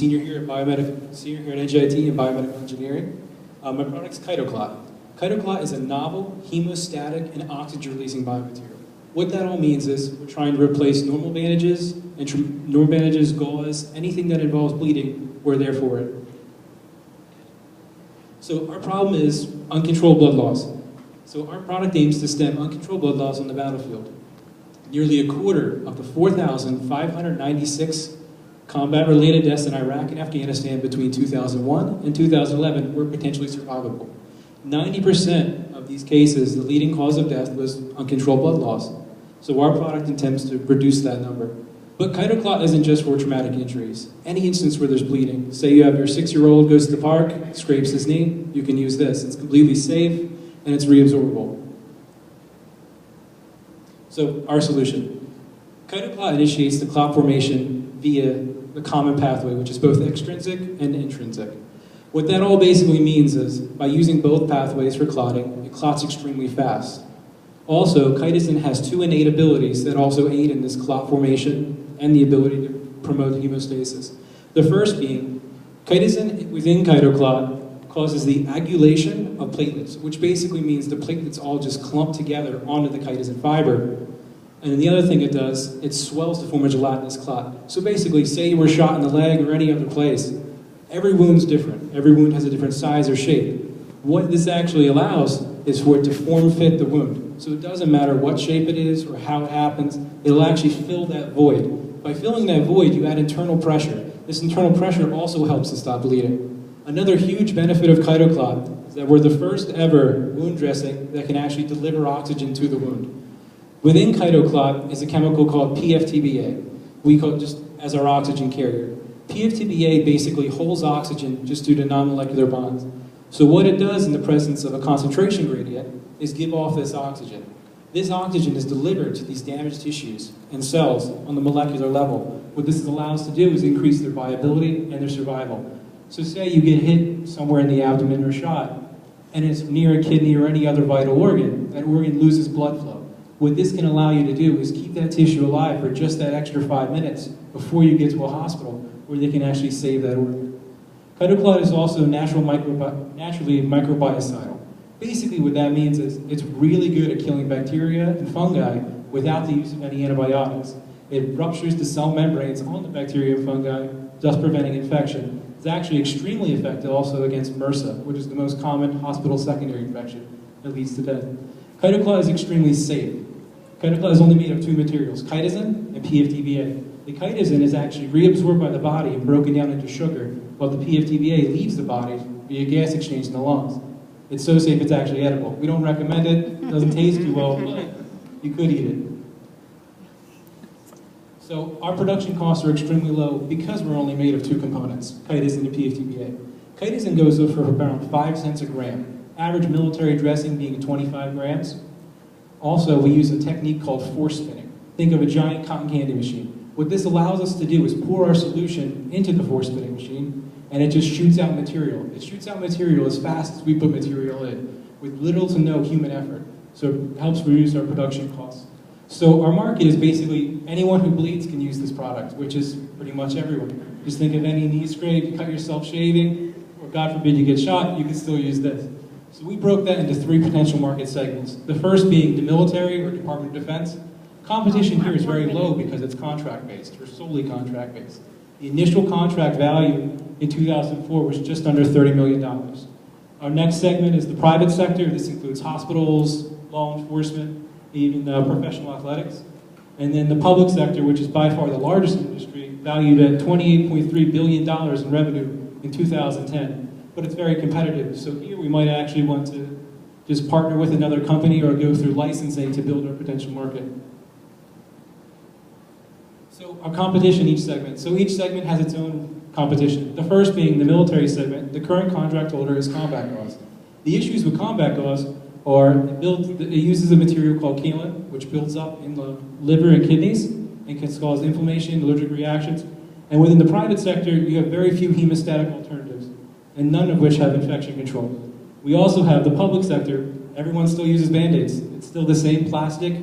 Senior here at NJIT in Biomedical Engineering. My product is Chito2-Clot. Chito2-Clot is a novel hemostatic and oxygen-releasing biomaterial. What that all means is we're trying to replace normal bandages, gauze, anything that involves bleeding, we're there for it. So our problem is uncontrolled blood loss. So our product aims to stem uncontrolled blood loss on the battlefield. Nearly a quarter of the 4,596 combat-related deaths in Iraq and Afghanistan between 2001 and 2011 were potentially survivable. 90% of these cases, the leading cause of death was uncontrolled blood loss. So our product intends to reduce that number. But Chito2-Clot isn't just for traumatic injuries. Any instance where there's bleeding, say you have your 6-year-old goes to the park, scrapes his knee, you can use this. It's completely safe and it's reabsorbable. So our solution. Chito2-Clot initiates the clot formation via the common pathway, which is both extrinsic and intrinsic. What that all basically means is, by using both pathways for clotting, it clots extremely fast. Also, chitosan has 2 innate abilities that also aid in this clot formation and the ability to promote hemostasis. The first being, chitosan within Chito2-Clot causes the agglutinin of platelets, which basically means the platelets all just clump together onto the chitosan fiber. And the other thing it does, it swells to form a gelatinous clot. So basically, say you were shot in the leg or any other place, every wound's different. Every wound has a different size or shape. What this actually allows is for it to form-fit the wound. So it doesn't matter what shape it is or how it happens, it'll actually fill that void. By filling that void, you add internal pressure. This internal pressure also helps to stop bleeding. Another huge benefit of Chito2-Clot is that we're the first ever wound dressing that can actually deliver oxygen to the wound. Within Chito2-Clot is a chemical called PFTBA. We call it just as our oxygen carrier. PFTBA basically holds oxygen just due to non-molecular bonds. So what it does in the presence of a concentration gradient is give off this oxygen. This oxygen is delivered to these damaged tissues and cells on the molecular level. What this allows to do is increase their viability and their survival. So say you get hit somewhere in the abdomen or shot, and it's near a kidney or any other vital organ, that organ loses blood flow. What this can allow you to do is keep that tissue alive for just that extra 5 minutes before you get to a hospital where they can actually save that organ. Chito2-Clot is also naturally microbicidal. Basically what that means is it's really good at killing bacteria and fungi without the use of any antibiotics. It ruptures the cell membranes on the bacteria and fungi, thus preventing infection. It's actually extremely effective also against MRSA, which is the most common hospital secondary infection that leads to death. Chito2-Clot is extremely safe. Chito2-Clot is only made of 2 materials, chitosan and PFTBA. The chitosan is actually reabsorbed by the body and broken down into sugar, while the PFTBA leaves the body via gas exchange in the lungs. It's so safe it's actually edible. We don't recommend it, it doesn't taste too well, but you could eat it. So our production costs are extremely low because we're only made of 2 components, chitosan and PFTBA. Chitosan goes for around 5 cents a gram. Average military dressing being 25 grams. Also, we use a technique called force spinning. Think of a giant cotton candy machine. What this allows us to do is pour our solution into the force spinning machine, and it just shoots out material. It shoots out material as fast as we put material in, with little to no human effort. So it helps reduce our production costs. So our market is basically anyone who bleeds can use this product, which is pretty much everyone. Just think of any knee scrape, you cut yourself shaving, or God forbid you get shot, you can still use this. So we broke that into 3 potential market segments. The first being the military or Department of Defense. Competition here is very low because it's contract-based, or solely contract-based. The initial contract value in 2004 was just under $30 million. Our next segment is the private sector. This includes hospitals, law enforcement, even professional athletics. And then the public sector, which is by far the largest industry, valued at $28.3 billion in revenue in 2010. But it's very competitive. So here we might actually want to just partner with another company or go through licensing to build our potential market. So our competition each segment. So each segment has its own competition. The first being the military segment. The current contract holder is combat gauze. The issues with combat gauze are it uses a material called kaolin, which builds up in the liver and kidneys and can cause inflammation, allergic reactions. And within the private sector, you have very few hemostatic alternatives, and none of which have infection control. We also have the public sector. Everyone still uses Band-Aids. It's still the same plastic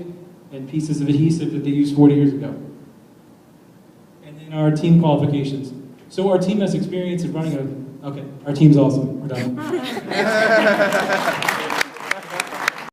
and pieces of adhesive that they used 40 years ago. And then our team qualifications. So our team has experience in running a... Okay, our team's awesome. We're done.